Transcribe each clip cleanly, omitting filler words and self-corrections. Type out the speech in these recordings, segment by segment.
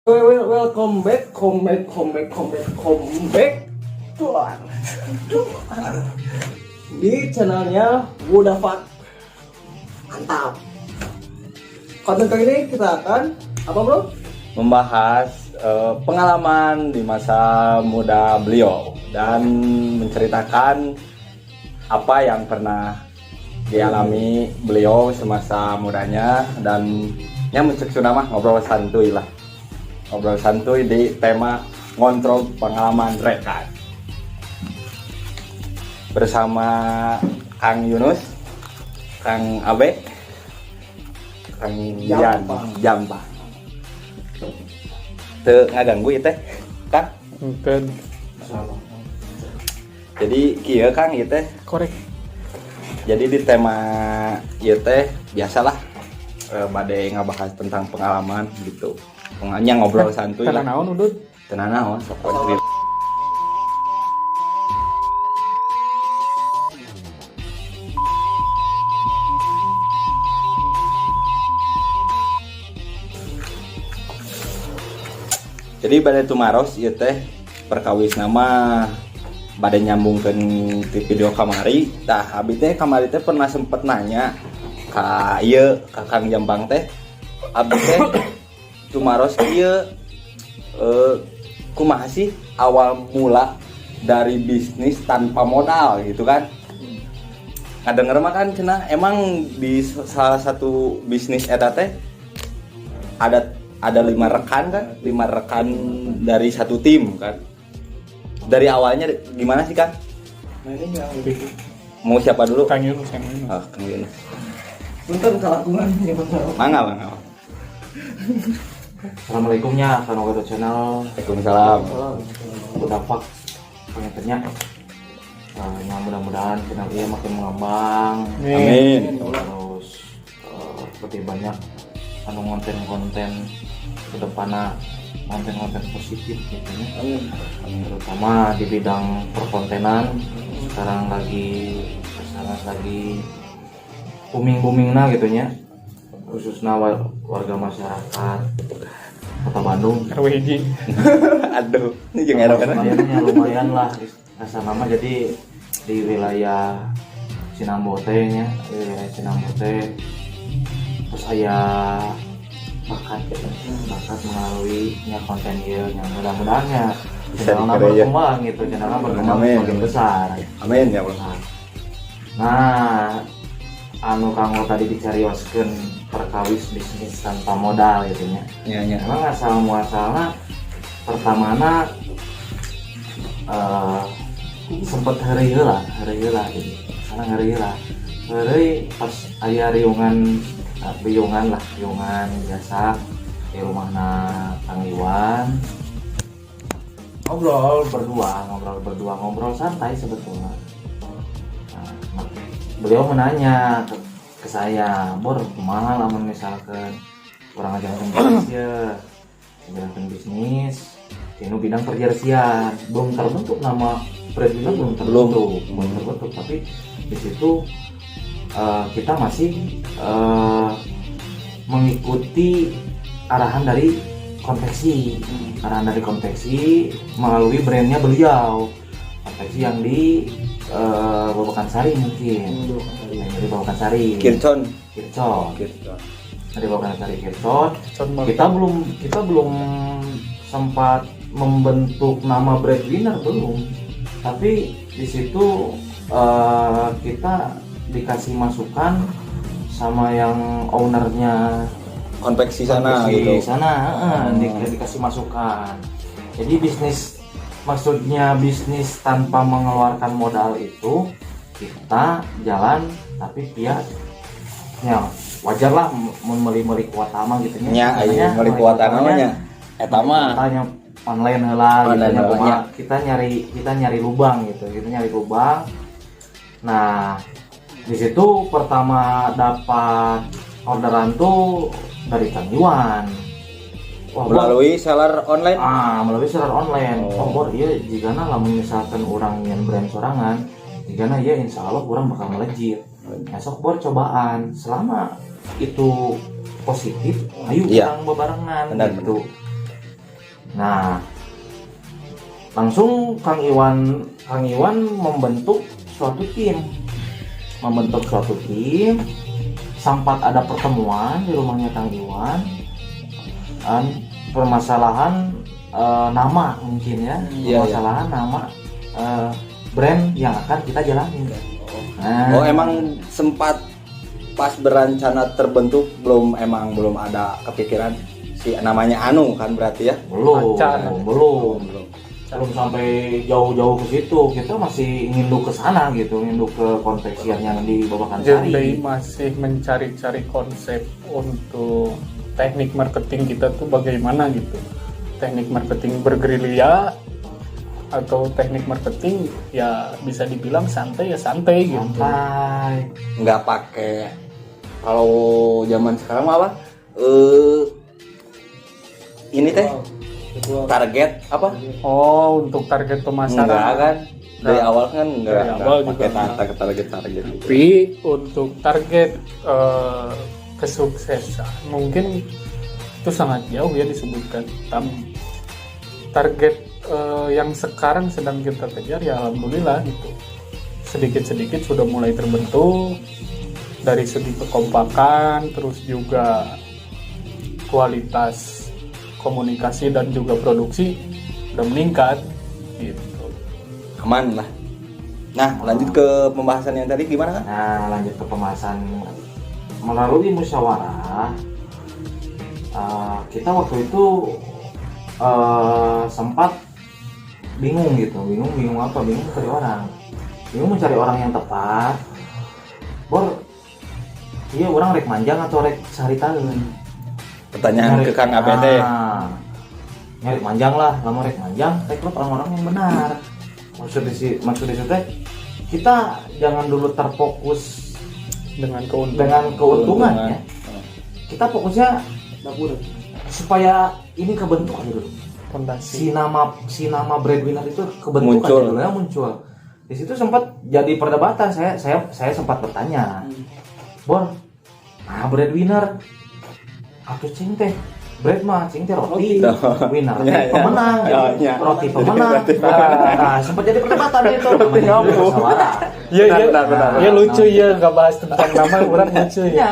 Welcome back, come back, Tuan. Di channelnya Budafak. Mantap. Konten kali ini kita akan apa, bro? Membahas pengalaman di masa muda beliau dan menceritakan apa yang pernah dialami beliau semasa mudanya dan yang menceksuna mah ngobrol santuy lah. Ngobrol santuy di tema ngontrol pengalaman rekan bersama Kang Yunus, Kang Abe, Kang Jan Jampa. Teu ngaganggu ieu teh, Kang? Mungkin Jadi kieu Kang ieu teh. korek. Jadi di tema ieu teh biasalah bade ngabahas tentang pengalaman gitu. Penganya ngobrol santuy Tenang lah. naon udut. Tenang naon sok cerita. Jadi bade tumaros ieu teh perkawis nama bade nyambungkeun ti video kamari. Tah abi teh kamari teh pernah sempet nanya ka ieu ka Kang Jambang teh. Abi teh tumaros ieu kumaha sih awal mula dari bisnis tanpa modal gitu kan. Ngadenger mah kan cenah emang di salah satu bisnis eta teh ada 5 rekan kan, 5 rekan dari satu tim kan. Dari awalnya gimana sih Kang? Mau siapa dulu? Kang Yunus, Kang Yunus. Oh, Kang Yunus. Punten kalakungan ya, betul. Mangga. Assalamualaikumnya, Kanogato Channel, Waalaikumsalam. Budafak, pengertiannya. Nah, mudah-mudahan channel ini makin mengembang. Amin. Terus lebih banyak konten-konten kedepannya, konten-konten positif gitu ya. Terutama di bidang perkontenan. Sekarang lagi booming-boomingnya gitu ya. Khususnya warga masyarakat Kota Bandung. RWJ. Aduh, ini jeung era kana. Lumayan lah rasa nama. Jadi di wilayah Cinambote nya, terus saya bakat melalui konten dia yang mudah-mudahannya Bisa channelnya dikerja. berkembang gitu, channelnya berkembang Amin. semakin besar. Amin ya Allah. Nah, anu kanggo tadi dicarioskeun perkawis bisnis tanpa modal gitu nya. Nya. Emang asal muasalna pertamana sempet hari heula gitu. Karena hari heula. Hari pas aya riungan biasa di rumahna Kang Iwan. Ngobrol berdua santai sebetulnya. Nah, beliau menanya ke saya, "Bor, kumaha lamun misalkan orang ajakan bisnis anu bidang perjersian, belum terbentuk nama breadwinner, belum terbentuk, tapi di situ kita masih mengikuti arahan dari konveksi melalui brandnya beliau, konveksi yang di Babakan Sari mungkin, yang dari Babakan Sari, Kircon. dari Babakan Sari Kircon. Kita belum sempat membentuk nama breadwinner, belum, tapi di situ kita dikasih masukan sama yang ownernya Konveksi sana gitu. Dikasih masukan. Jadi maksudnya bisnis tanpa mengeluarkan modal itu kita jalan, tapi ya wajar lah membeli kuat ama gitu Nya aya meuli kuatan namanya. Eta mah tanya online heula Online gitu. heula. Kita nyari lubang gitu. Nah, di situ pertama dapat orderan tuh dari Kang Iwan. melalui seller online. Melalui seller online. Oh. Bor, iya jigana lamun misalkan orang yang brand sorangan, jigana ya insya Allah orang bakal melejit. Esok bor cobaan, selama itu positif, ayo Iya. orang bebarengan Benar, gitu. Nah, langsung Kang Iwan membentuk suatu tim. Sempat ada pertemuan di rumahnya Kang Iwan. Dan permasalahan nama mungkin ya. Iya, Permasalahan nama brand yang akan kita jalani. Nah, Oh emang sempat pas berencana terbentuk belum ada kepikiran si namanya Anu kan berarti ya? belum Macan. belum sampai jauh-jauh ke situ. Kita masih nginduk ke sana gitu, nginduk ke konveksian yang di Babakan Jadi Sari. masih mencari-cari konsep untuk teknik marketing kita tuh bagaimana gitu. Teknik marketing bergerilya atau teknik marketing ya bisa dibilang santai gitu. Santai. Nggak pakai kalau zaman sekarang apa? Ini teh target apa? Oh, untuk target pemasaran. Enggak kan? Dari Nah, awal kan enggak dari awal juga pakai enggak. target. Tapi untuk target kesuksesan mungkin itu sangat jauh ya disebutkan. Target yang sekarang sedang kita kejar ya alhamdulillah gitu. Sedikit-sedikit sudah mulai terbentuk dari segi kekompakan, terus juga kualitas komunikasi dan juga produksi udah meningkat gitu. Aman lah. Nah, lanjut ke pembahasan yang tadi gimana kan? Nah, lanjut ke pembahasan melalui musyawarah. Kita waktu itu sempat bingung mencari orang yang tepat. Iya orang rek manjang atau rek saritaeun. Pertanyaan ke Kang ABT. Nyari manjang lah, lama rek manjang, rekrut orang-orang yang benar. Maksudnya teh kita jangan dulu terfokus Dengan dengan keuntungan ya. Kita fokusnya supaya ini kebentuk aja dulu. fondasi. Si nama breadwinner itu kebentuk aja dulu ya, muncul. Di situ sempat jadi perdebatan. Saya sempat bertanya, Bor, breadwinner atau cing teh? Bread mah cing teh roti, winner teh pemenang, roti pemenang. Nah, sempat jadi perdebatan itu. Namanya musyawarah. Iya, Benar. ya lucu ya nggak bahas tentang nama orang lucu ya. Ya,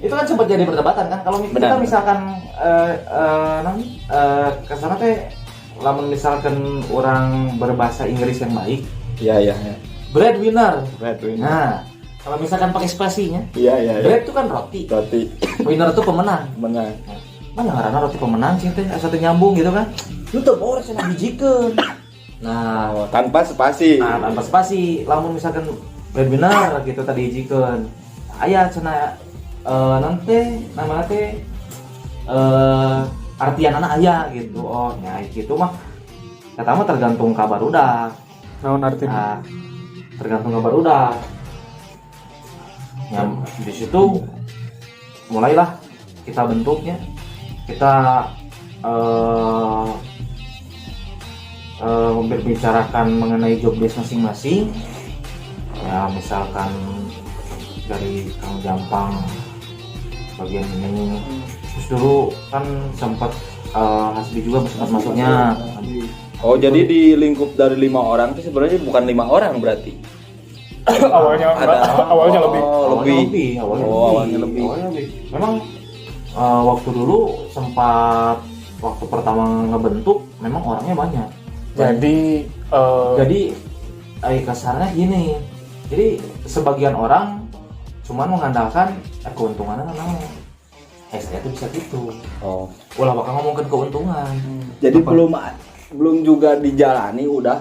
itu kan sempat jadi perdebatan kan. Kalau kita Benar. misalkan kesana teh, lamun misalkan orang berbahasa Inggris yang baik, Iya. breadwinner. Breadwinner. Nah, kalau misalkan pakai spasinya, Iya. bread itu kan roti, Roti winner itu pemenang. menang. Mana ngaranna roti pemenang sih teh, satu nyambung gitu kan? Lu tuh mau cenah hijikeun. Nah, Oh, tanpa spasi. tanpa spasi, lamun misalkan breadwinner gitu tadi hijikeun. Aya cenah nanti nama teh artian anak aya gitu. Oh, nya gitu mah. Kata mah tergantung kabar udah. Naon artinya? Nah, tergantung kabar udah. Ya, di situ mulailah kita bentuknya. Kita berbicarakan mengenai job desk masing-masing. Ya, misalkan dari Kang Jampang bagian ini. Terus dulu kan sempat Hasbi juga sempat masuknya. Oh, jadi di lingkup dari 5 orang itu sebenarnya bukan 5 orang berarti. awalnya Ada. lebih. Awalnya lebih. Memang waktu dulu sempat waktu pertama ngebentuk memang orangnya banyak. Jadi Jadi kasarnya gini. Jadi sebagian orang cuman mengandalkan keuntungannya namanya. Saya tuh bisa gitu. Oh. Ulah bakal ngomongin keuntungan. Jadi Apa? belum juga dijalani udah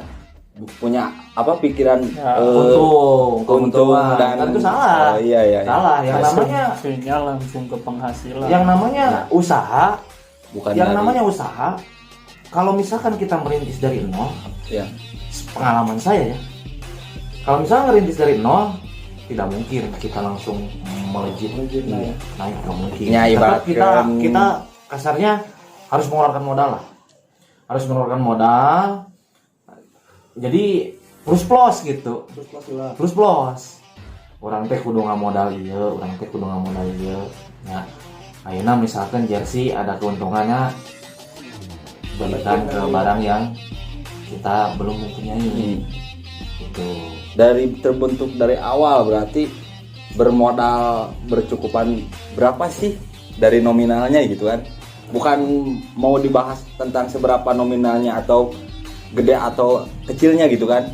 punya apa pikiran Ya, keuntungan dan kan itu salah. Oh, iya. Salah. Yang namanya asumsinya langsung ke penghasilan. usaha. Bukan Yang dari- namanya usaha. Kalau misalkan kita merintis dari nol, ya. pengalaman saya ya. Kalau misalnya ngerintis dari nol, tidak mungkin kita langsung melejit naik, nggak mungkin. Ya, Tetap ibaratkan- kita kasarnya harus mengeluarkan modal lah. Harus mengeluarkan modal. Jadi plus gitu. Plus. Orang teh kudu ngamodal ieu, orang teh kudu ngamodal ieu. Ya. Ayeuna misalkan jersey ada keuntungannya berikan ke barang yang kita belum mempunyai. Gitu. Dari terbentuk dari awal berarti bermodal bercukupan berapa sih dari nominalnya gitu kan? Bukan mau dibahas tentang seberapa nominalnya atau gede atau kecilnya gitu kan?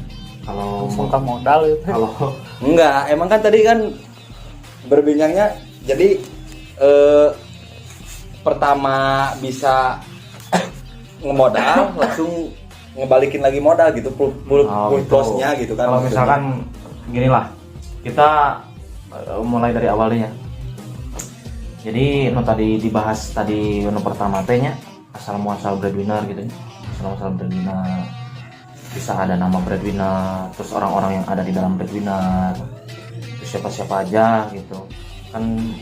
Kalau langsung ke modal gitu. kalau Enggak, emang kan tadi kan berbincangnya jadi pertama bisa ngemodal langsung ngebalikin lagi modal gitu full gitu. plusnya gitu kan. Kalau maksudnya. misalkan gini lah, kita mulai dari awalnya. Jadi tadi dibahas tadi pertama tehnya asal muasal breadwinner gitu ya. Asal muasal breadwinner. Bisa ada nama breadwinner, terus orang-orang yang ada di dalam breadwinner, terus siapa-siapa aja gitu. Kan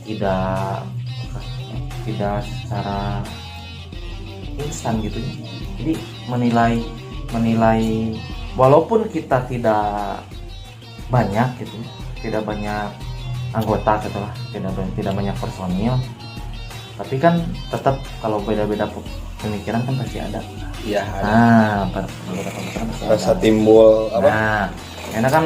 tidak secara instan gitu ya. Jadi menilai walaupun kita tidak banyak gitu, tidak banyak anggota gitu lah, tidak banyak personil, tapi kan tetap kalau beda-beda pemikiran kan pasti ada. Iya. Beda pemikiran pasti Rasa ada. timbul apa? Nah, enak kan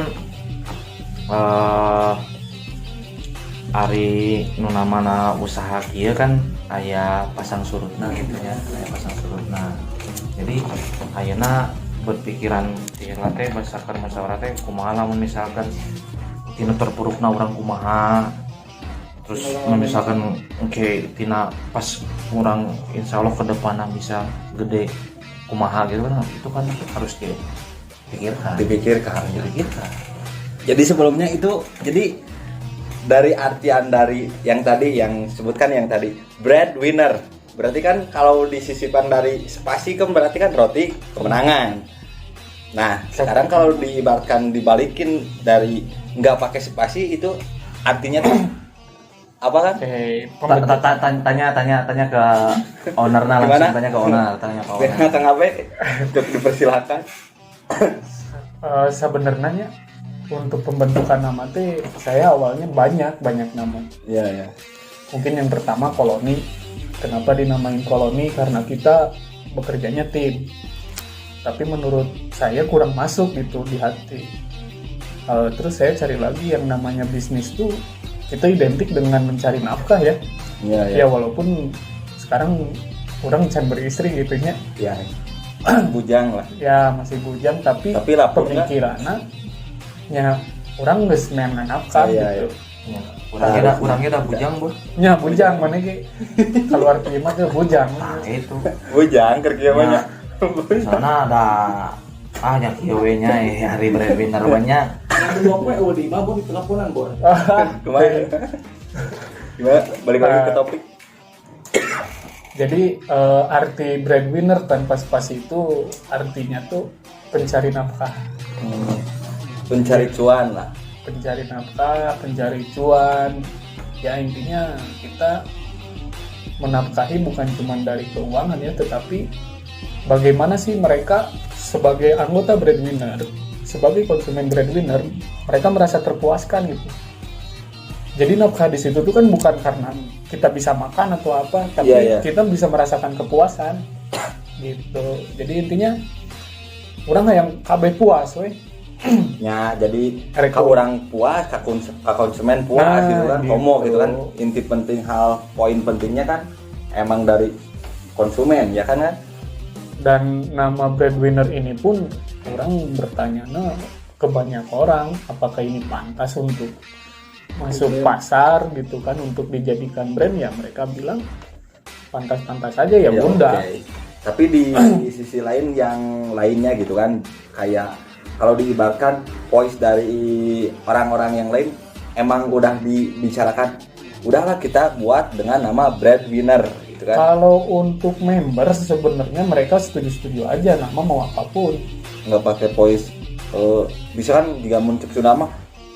Ari nu namana usaha kieu kan aya pasang surutna gitu ya, aya pasang surutna. Jadi ayeuna berpikiran ti teh berdasarkan musyawarah teh kumaha lamun misalkan tina terpurukna urang kumaha. Terus misalkan tina pas urang insyaallah ke depanna bisa gede kumaha gitu kan, itu kan harus dipikirkan. Jadi sebelumnya itu jadi dari artian dari yang tadi yang sebutkan yang tadi breadwinner berarti kan kalau disisipkan dari spasi kan berarti kan roti kemenangan. Nah sekarang kalau diibaratkan dibalikin dari nggak pakai spasi itu artinya tuh apa kan? Tanya ke ownernya langsung. Tanya ke owner. Tengah apa? Untuk dipersilakan. Sebenarnya untuk pembentukan nama teh saya awalnya banyak nama. Iya. Mungkin yang pertama koloni. Kenapa dinamain koloni? Karena kita bekerjanya tim. Tapi menurut saya kurang masuk gitu di hati. Terus saya cari lagi yang namanya bisnis tuh kita identik dengan mencari nafkah ya. Iya. Ya walaupun sekarang orang can beristri gitu nya. Iya. Bujang lah. Ya masih bujang tapi pemikirannya nya orang geus meunang nafkah gitu. Urangnya udah bujang, Bu. Nya bujang mana ge? Kalau arti mah teh bujang. Nah, itu. Bujang keur kieu mah nya. Sana ada nya kieu we nya hari breadwinner banyak. Dua poe di mah di teleponan, Bor. Kemarin. Gimana? Balik lagi ke topik. Jadi arti breadwinner tanpa spasi itu artinya tuh pencari nafkah. Pencari cuan lah. Pencari nafkah, pencari cuan. Ya intinya kita menafkahi bukan cuma dari keuangan ya, tetapi bagaimana sih mereka sebagai anggota breadwinner, sebagai konsumen breadwinner, mereka merasa terpuaskan gitu. Jadi nafkah di situ tuh kan bukan karena kita bisa makan atau apa, tapi kita bisa merasakan kepuasan gitu. Jadi intinya orang yang kabeh puas weh. Ya, jadi ka orang puas, ka konsumen puas gitu kan, komo gitu kan. Inti penting poin pentingnya kan emang dari konsumen ya kan kan. Dan nama breadwinner ini pun orang bertanya ke banyak orang apakah ini pantas untuk masuk pasar gitu kan, untuk dijadikan brand. Ya mereka bilang pantas-pantas saja ya bunda. Okay. Tapi di sisi lain yang lainnya gitu kan, kayak kalau diibaratkan voice dari orang-orang yang lain emang udah dibicarakan, udahlah kita buat dengan nama breadwinner gitu kan. Kalau untuk member sebenarnya mereka setuju-setuju aja nama mau apapun. Nggak pakai voice, bisa kan jika muncul nama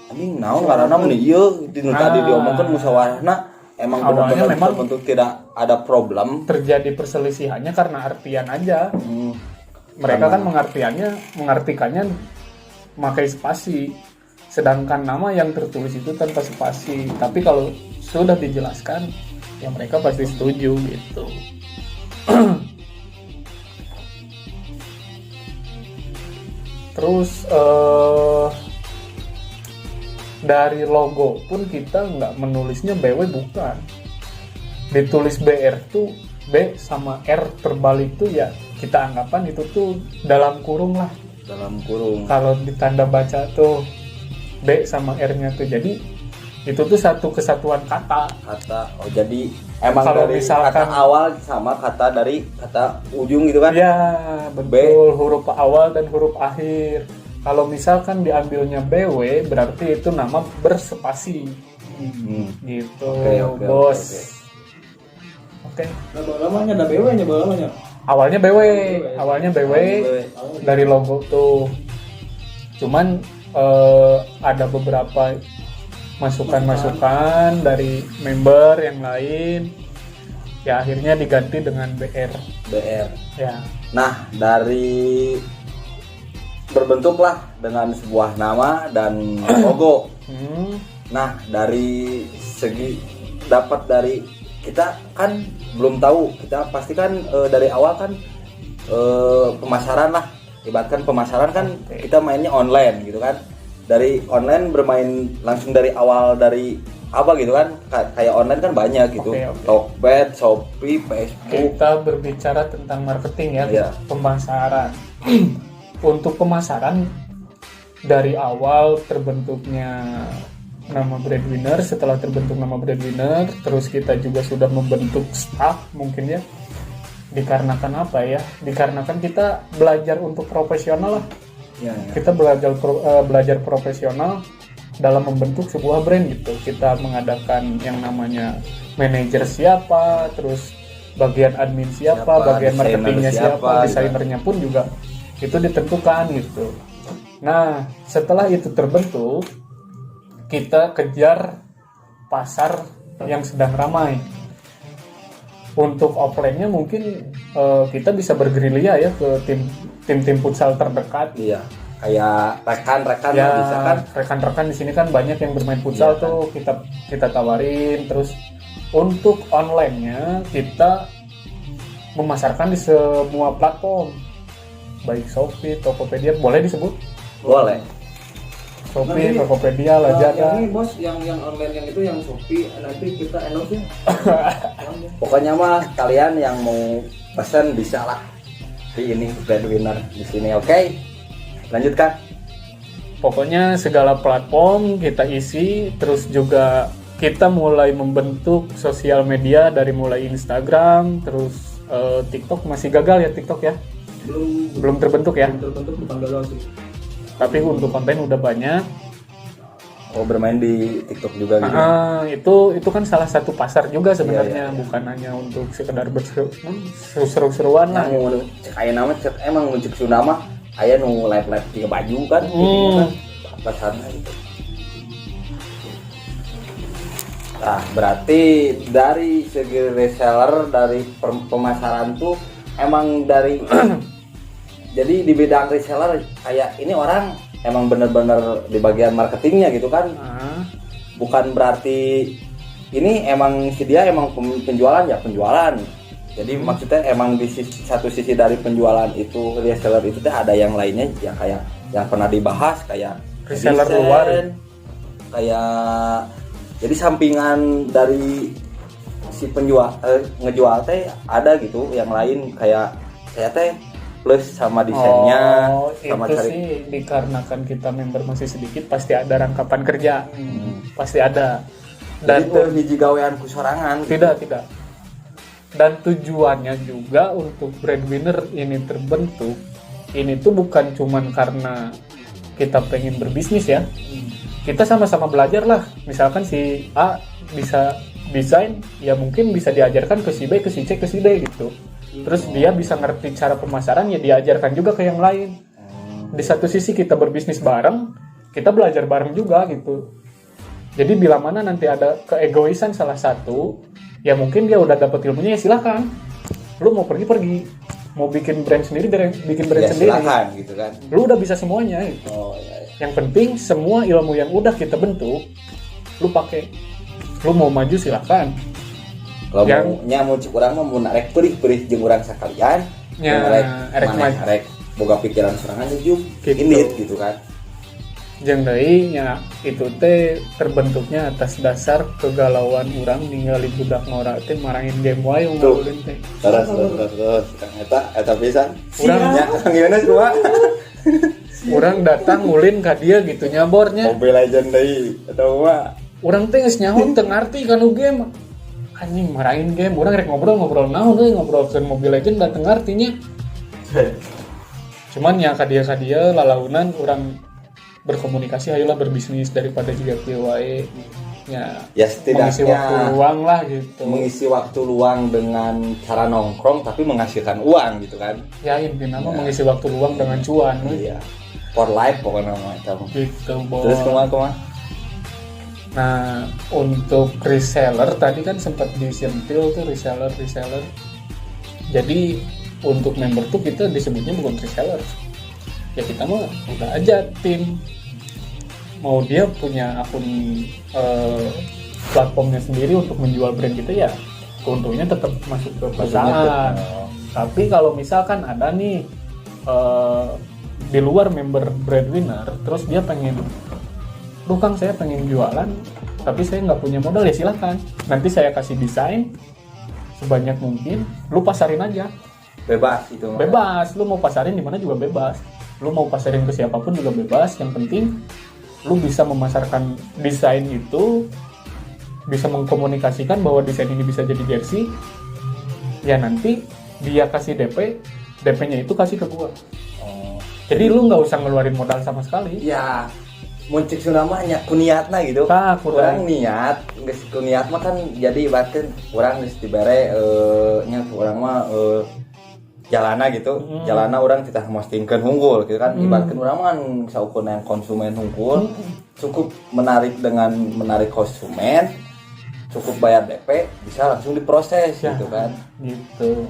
anjing naon karena mun ieu tadi diomongkeun musyawarahna emang benar-benar terbentuk tidak ada problem. Terjadi perselisihannya karena artian aja. Mereka kan mengartikannya memakai spasi, sedangkan nama yang tertulis itu tanpa spasi. Tapi kalau sudah dijelaskan, ya mereka pasti setuju gitu. Terus dari logo pun kita nggak menulisnya BW, bukan. Ditulis BR tuh B sama R terbalik tuh ya kita anggapan itu tuh dalam kurung lah. Dalam kurung. Kalau ditanda baca tuh B sama R-nya tuh, jadi itu tuh satu kesatuan kata. Oh jadi emang Kalau dari misalkan- kata awal sama kata dari kata ujung gitu kan? Ya betul, huruf awal dan huruf akhir. Kalau misalkan diambilnya BW berarti itu nama bersepasi. Gitu, Oke, bos. oke. Oke. Nah, lamanya ada BW-nya, lamanya. Awalnya BW dari logo tuh. Cuman ada beberapa masukan dari member yang lain. Ya akhirnya diganti dengan BR. Ya. Nah, dari berbentuklah dengan sebuah nama dan logo. Nah, dari segi dapat dari kita kan belum tahu, kita pasti kan dari awal kan pemasaran lah, ibaratkan pemasaran kan kita mainnya online gitu kan. Dari online bermain langsung dari awal dari apa gitu kan, kayak online kan banyak gitu. Oke. Tokped, Shopee, Facebook. Kita berbicara tentang marketing ya, Iya. pemasaran. Untuk pemasaran dari awal terbentuknya nama Breadwinner, setelah terbentuk nama Breadwinner, terus kita juga sudah membentuk staff mungkin ya. Dikarenakan apa ya? Dikarenakan kita belajar untuk profesional lah. Ya. Kita belajar profesional dalam membentuk sebuah brand gitu. Kita mengadakan yang namanya manajer siapa, terus bagian admin siapa, bagian desainer marketingnya siapa, siapa, desainernya pun juga itu ditentukan gitu. Nah, setelah itu terbentuk, kita kejar pasar yang sedang ramai. Untuk offline-nya mungkin kita bisa bergerilya ya ke tim futsal terdekat. Iya. Kayak rekan-rekan Ya, bisa kan. rekan-rekan di sini kan banyak yang bermain futsal tuh, kita tawarin. Terus untuk online-nya kita memasarkan di semua platform, baik Shopee, Tokopedia, boleh disebut? Boleh. Shopee, Nanti, Tokopedia, Yang Lazada. ini bos, yang online yang itu yang Shopee, nanti kita endorse-nya. Pokoknya mah kalian yang mau pesan bisa lah di ini Breadwinner di sini. Oke. Lanjutkan. Pokoknya segala platform kita isi, terus juga kita mulai membentuk sosial media dari mulai Instagram, terus TikTok masih gagal ya TikTok ya. Belum terbentuk ya. Belum terbentuk, bukan gagal sih. Tapi untuk konten udah banyak. Oh, bermain di TikTok juga gitu. Itu kan salah satu pasar juga sebenarnya, Iya. bukan hanya untuk sekedar seru-seruan lah. Nah, cek aya nama cek emang cek Sunda aya nu live tiga baju kan. Kan pasarnya gitu. Nah, berarti dari segi reseller, dari pemasaran tuh emang dari jadi di bidang reseller kayak ini orang emang bener-bener di bagian marketingnya gitu kan. Bukan berarti ini emang si dia emang penjualan ya penjualan. Jadi maksudnya emang di satu sisi dari penjualan itu reseller itu tuh ada yang lainnya ya, kayak yang pernah dibahas kayak Reseller desain, luar. kayak jadi sampingan dari si penjual ngejual teh ada gitu yang lain kayak saya teh plus sama desainnya sama itu cari sih dikarenakan kita member masih sedikit, pasti ada rangkapan kerja. Pasti ada. dan Dan itu hiji gawean ku sorangan tidak. Dan tujuannya juga untuk Breadwinner ini terbentuk, ini tuh bukan cuman karena kita pengen berbisnis ya. Kita sama-sama belajar lah. Misalkan si A bisa desain, ya mungkin bisa diajarkan ke si B, ke si C, ke si D gitu. Terus dia bisa ngerti cara pemasaran, ya diajarkan juga ke yang lain. Di satu sisi kita berbisnis bareng, kita belajar bareng juga gitu. Jadi bila mana nanti ada keegoisan salah satu, ya mungkin dia udah dapet ilmunya, ya silakan. Lu mau pergi, mau bikin brand sendiri, bikin brand ya sendiri. silakan gitu kan. Lu udah bisa semuanya gitu. Oh iya. Yang penting semua ilmu yang udah kita bentuk, lu pakai. Lu mau maju silakan. Kalau Yang- mau cek urang mah mun rek perih jeung urang sakalian. Ya, mun rek maneh maju. rek boga pikiran serangan juk Gitu. indit gitu kan. Jeung deui nya itu teh terbentuknya atas dasar kegalauan urang ningali budak Nora teh marahin game wae Tuh. ngulin teh. Terus eta pisan Urang- nya Kang Yunus kumaha Urang datang ngulin ka dia gitu nyabornya. Mobile Legend deui atau mah Urang teh geus nyaho teu ngarti kanu game. Anjing marahin game, urang rek ngobrol naon euy ngobrolkeun Mobile Legends da teu ngartinya. Cuman ya ka dia lalaunan urang berkomunikasi ayolah berbisnis daripada juga kieu wae. Ya, ya mengisi waktu setidaknya luang lah gitu. mengisi waktu luang dengan cara nongkrong tapi menghasilkan uang gitu kan. Ya intinya mah mengisi waktu luang dengan cuan we. Iya. For life pokoknya mah eta mah. Gitu, Bos. Terus kumaha? Nah, untuk reseller tadi kan sempat disentil tuh reseller. Jadi untuk member tuh kita disebutnya bukan reseller. Ya kita mah udah aja tim. Mau dia punya akun platformnya sendiri untuk menjual brand kita ya keuntungannya tetap masuk ke perusahaan. Tapi kalau misalkan ada nih di luar member breadwinner, terus dia pengen, "Duh Kang, saya pengen jualan, tapi saya nggak punya modal," ya silahkan. Nanti saya kasih desain sebanyak mungkin, lu pasarin aja. Bebas itu mah. Bebas, lu mau pasarin di mana juga bebas. Lu mau pasarin ke siapapun juga bebas. Yang penting lu bisa memasarkan desain itu, bisa mengkomunikasikan bahwa desain ini bisa jadi jersey. Ya nanti dia kasih DP-nya itu kasih ke gua. Jadi lu nggak usah ngeluarin modal sama sekali. Ya muncik sunama nya kuniatna gitu. Tah, Kurang niat, geus kuniat mah kan jadi ibaratkeun urang geus dibere nya urang mah jalana gitu. Jalana urang kita postingkeun hunggul gitu kan. Ibaratkeun urang mah kan saukur yang konsumen hunggul cukup menarik dengan menarik konsumen, cukup bayar DP bisa langsung diproses Ya, gitu kan. Gitu.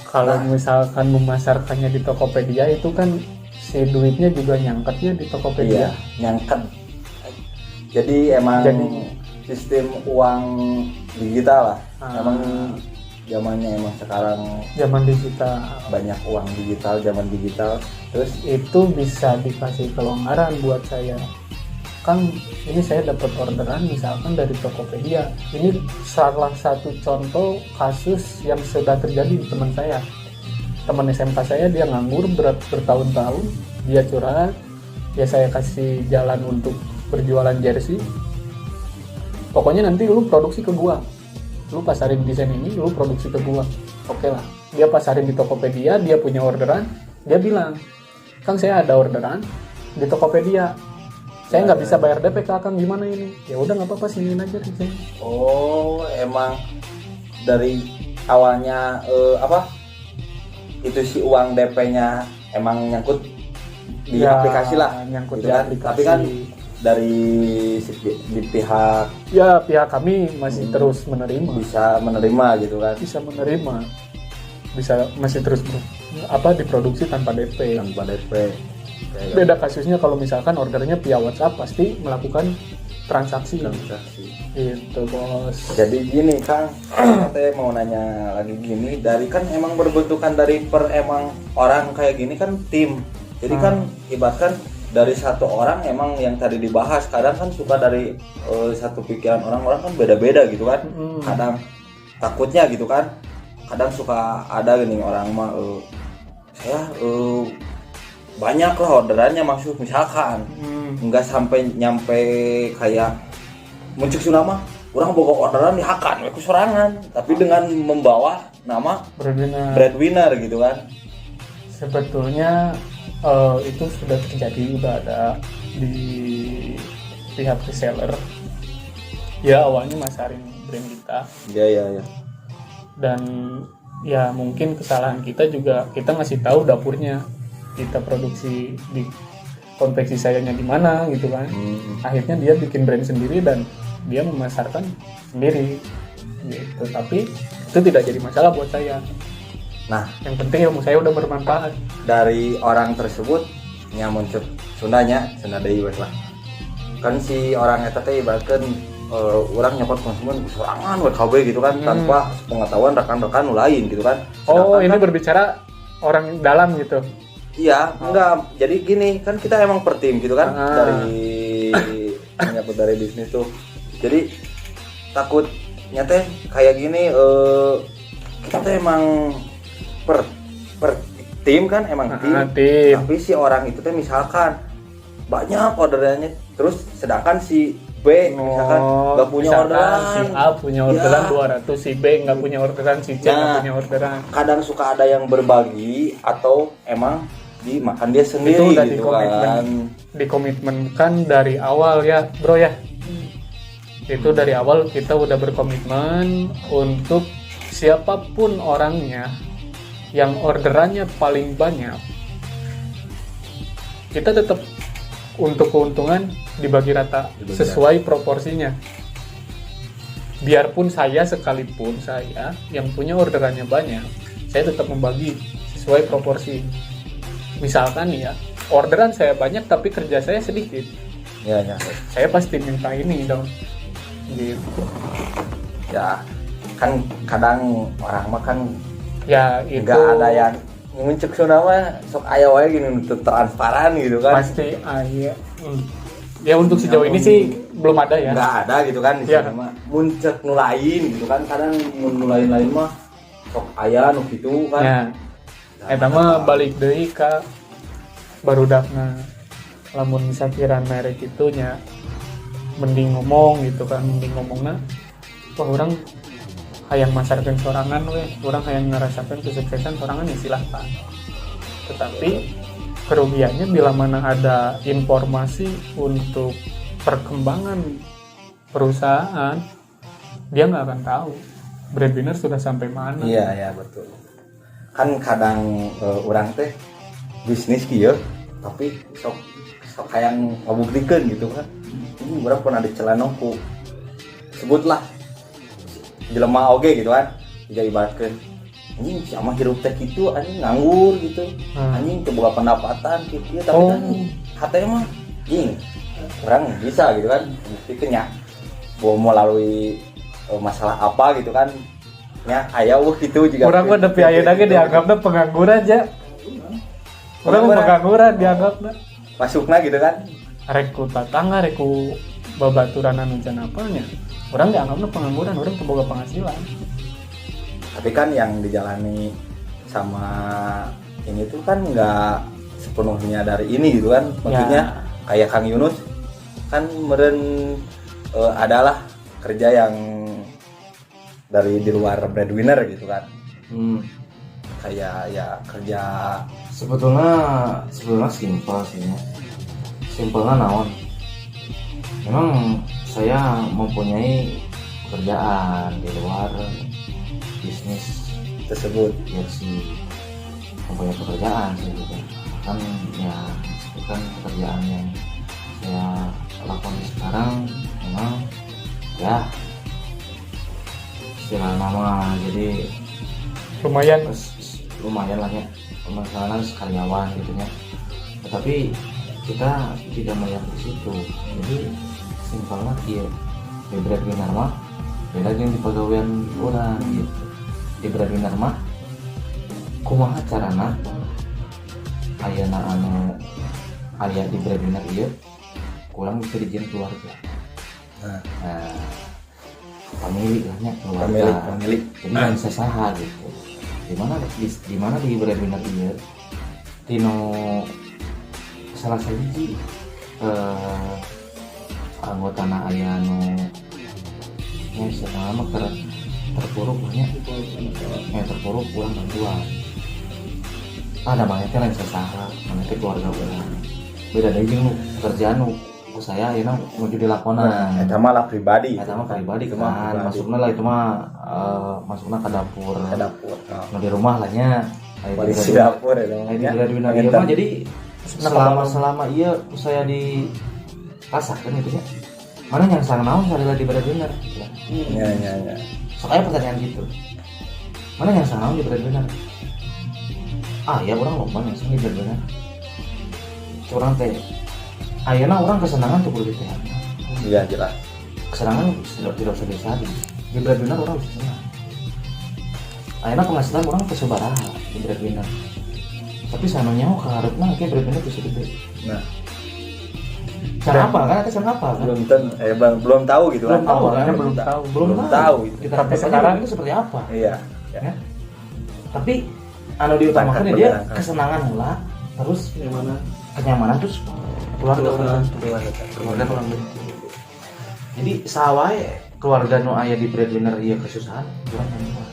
Kalau misalkan memasarkannya di Tokopedia itu kan si duitnya juga nyangketnya di Tokopedia. Iya, nyangket. Jadi emang Jadi- sistem uang digital lah. Ah. Emang zamannya emang sekarang Zaman digital banyak uang digital, zaman digital. Terus itu bisa dikasih kelonggaran buat saya. Kang, ini saya dapat orderan misalkan dari Tokopedia. Ini salah satu contoh kasus yang sudah terjadi di teman saya. Teman SMK saya dia nganggur bertahun-tahun, dia curhat, ya saya kasih jalan untuk berjualan jersey. Pokoknya nanti lu produksi ke gua. Lu pasarin desain ini, lu produksi ke gua. Oke lah. Dia pasarin di Tokopedia, dia punya orderan, dia bilang, "Kang, saya ada orderan di Tokopedia. Saya nggak bisa bayar DP ke Akang, gimana ini?" Ya udah nggak apa-apa, siniin aja desain. emang dari awalnya itu si uang DP-nya emang nyangkut di Ya, aplikasi lah. nyangkut gitu di kan. aplikasi. Tapi kan dari di pihak Ya pihak kami masih terus menerima, bisa menerima gitu kan. bisa masih terus diproduksi tanpa DP. Tanpa DP. Kayak Beda kasusnya kalau misalkan ordernya via WhatsApp pasti melakukan transaksi. transaksi. Gitu bos. Jadi gini Kang, saya mau nanya lagi gini, dari kan emang berbentukan dari emang orang kayak gini kan tim. Jadi kan ibaratkan dari satu orang emang yang tadi dibahas, kadang kan suka dari satu pikiran orang kan beda-beda gitu kan. Kadang takutnya gitu kan, kadang suka ada gini orang mah saya banyak lah orderannya masuk misalkan nggak sampai nyampe kayak muncul nama orang boga orderan dihakan aku sorangan tapi dengan membawa nama breadwinner gitu kan. Sebetulnya itu sudah terjadi, udah ada di pihak reseller. Ya awalnya masarin brand kita. Iya. Dan ya mungkin kesalahan kita juga, kita ngasih tahu dapurnya, kita produksi di konveksi sayanya di mana gitu kan. Akhirnya dia bikin brand sendiri dan dia memasarkan sendiri gitu. Tapi itu tidak jadi masalah buat saya. Nah, Yang penting ilmu saya udah bermanfaat. dari orang tersebut nya muncul Sundanya, Sunda deui wes lah. Kan si orang eta teh ibaratkeun orang nyokot konsumen sorangan we KB gitu kan tanpa pengetahuan rekan-rekan lain gitu kan. Oh, Sedangkan ini kan berbicara orang dalam gitu. Iya, enggak. Jadi gini, kan kita emang per tim gitu kan dari menyangkut dari bisnis tuh. Jadi takutnya teh kayak gini kita teh emang per tim kan emang tim. Tapi si orang itu teh misalkan banyak orderannya terus sedangkan si B misalkan nggak punya orderan, si A punya orderan 200, si B nggak punya orderan, si C nggak punya orderan. Kadang suka ada yang berbagi atau emang dimakan dia sendiri itu udah gitu kan. Dikomitmenkan dari awal ya bro ya. Itu dari awal kita udah berkomitmen untuk siapapun orangnya yang orderannya paling banyak, kita tetap untuk keuntungan dibagi rata sesuai proporsinya. Biarpun saya sekalipun saya yang punya orderannya banyak, saya tetap membagi sesuai proporsi. Misalkan ya, orderan saya banyak tapi kerja saya sedikit. Ya. Saya pasti minta ini dong. Gitu. Ya, kan kadang orang mah kan Ya itu nggak ada yang nguncuk nama sok aya wae gini untuk transparan gitu kan. pasti iya. Ya untuk sejauh ini sih belum ada ya. Nggak ada gitu kan di Ya. sana mah. Muncul nulain gitu kan, kadang nulain lain mah sok aya nu kitu kan. Ya. Eta mah balik deui ka barudakna. Lamun sakiran merek itunya mending ngomong gitu kan, mending ngomongna wah orang hayang masarkeun sorangan we, orang hayang ngerasakeun kesuksesan sorangan ya silahkan. Tetapi kerugiannya bila mana ada informasi untuk perkembangan perusahaan, dia nggak akan tahu breadwinner sudah sampai mana. Iya betul. Kan kadang orang teh bisnis kieu tapi sok hayang ngabuktikeun gitu kan. Ini urang pernah dicelanongku. Sebutlah jelema oge gitu kan. Jadi ibaratkeun anjing sama hirup teh kitu anjing nganggur gitu. Anjing teu boga pendapatan kitu tapi kan hatenya mah anjing orang bisa gitu kan buktikeun nya. Melalui masalah apa gitu kan. Ya aya gitu juga. Urang mah nepi ayeuna ge dianggapna pengangguran aja. Urang mah pengangguran dianggapna. Masukna gitu kan. Rek ku tatangga, rek ku babaturan anu can apanya. Urang dianggapna pengangguran, urang teu boga penghasilan. Tapi kan yang dijalani sama ini tuh kan nggak sepenuhnya dari ini gitu kan. Maksudnya kayak Kang Yunus kan meren adalah kerja yang dari di luar breadwinner gitu kan. Kayak ya kerja sebetulnya simpel sih ya. Simpelnya naon, memang saya mempunyai pekerjaan di luar bisnis tersebut. Ya sih mempunyai pekerjaan sih gitu kan, ya kan pekerjaan yang saya lakukan sekarang memang ya istilah nama jadi lumayan lah ya, masalah karyawan gitu ya. Tetapi kita tidak melihat di situ. Jadi simpelnya dia di breadwinner mah beda jeung di pegawaian urang gitu. Di breadwinner mah kumaha carana ayeuna anu aya di breadwinner ieu kurang bisa dijieun keluarga. Nah, pemilik lahnya keluarga. Pemilik. Jadi nggak bisa saha gitu. Di mana di breadwinner ieu tino salah sahiji anggotana aya nu nya selama terpuruk banyak terpuruk kurang bantuan ada banyaknya lain sasaha banyaknya keluarga orang beda dari jeung pekerjaan nu saya ayeuna menuju dilakonan Eta mah lah pribadi. Eta mah pribadi kan masukna lah itu mah masukna ke dapur nu di rumah lah nya polisi dapur ya di breadwinner ieu mah jadi selama iya saya di pasar kan gitu ya, mana yang sang naon salila di breadwinner ya. Soalnya pertanyaan gitu, mana yang sang naon di breadwinner? Ya orang loba yang sang di breadwinner. Curang teh ayeuna orang kesenangan tuh kudu teh. Iya jelas. Kesenangan tidak usah disari. Di breadwinner orang bisa senang. Ayeuna penghasilan orang teh sabaraha di breadwinner. tapi sananya mau keharapna kayak breadwinner bisa gede. Nah, Cara apa kan? Cara apa kan? belum tahu gitu Belum kan. tahu, Awalnya kan? belum tahu. Belum tahu gitu. Kita Tapi sekarang sekarang itu seperti apa? Iya. Ya. Tapi anu diutamakan Berangkat, dia berangkat. kesenangan lah, terus Yang mana? kenyamanan terus keluarga keluarga. Jadi sawai keluarga nu aya di breadwinner ieu kesusahan, urang mah.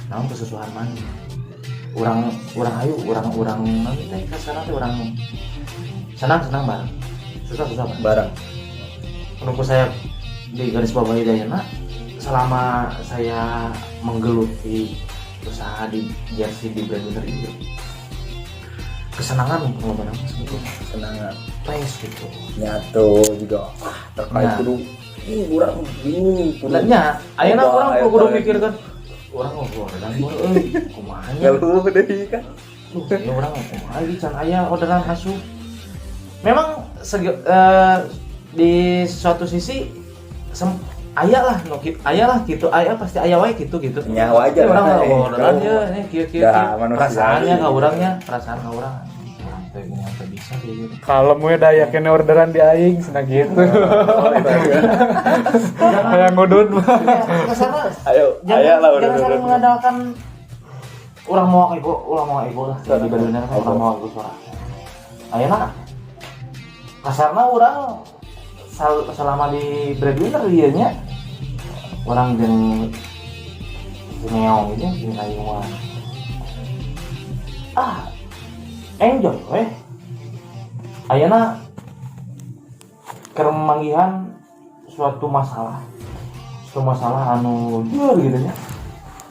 Naon kesusahan mana? Urang nanti teh kasarna teh urang senang bareng. Susah bareng. Barang. Menurut saya di garis bawahi dayana selama saya menggeluti usaha di jersey di breadwinner ini kesenangan pengalaman apa sebetulnya Senangan. pres gitu Nyatu juga terkait Nah. kudu ini kurang bingung sebenarnya ayeuna Apa, orang aya kudu apa mikir kan orang orderan kumaha nya ngeluh deh kan. ya orang kumaha ieu can aya orderan asup memang di suatu sisi aya lah gitu aya pasti aya wae gitu Ya, wajar orang lah, orderan eh. ya ini kieu Dah, manusiawi. perasaannya ka urangnya perasaan ka urang teh bisa kayak gitu Kalau mau da yakin orderan di aing cenah gitu. Kayak ngudun mah. Kasarna Ayo, aya lah jangan saling mengandalkan orang mau ego lah Benar. di bener kan orang mau ego suara ayeuna kasarna orang selama di breadwinner ieu nya orang jeung neong itu jeung aing mah enjoy weh ayeuna keur manggihan suatu masalah anu jeur gitu nya.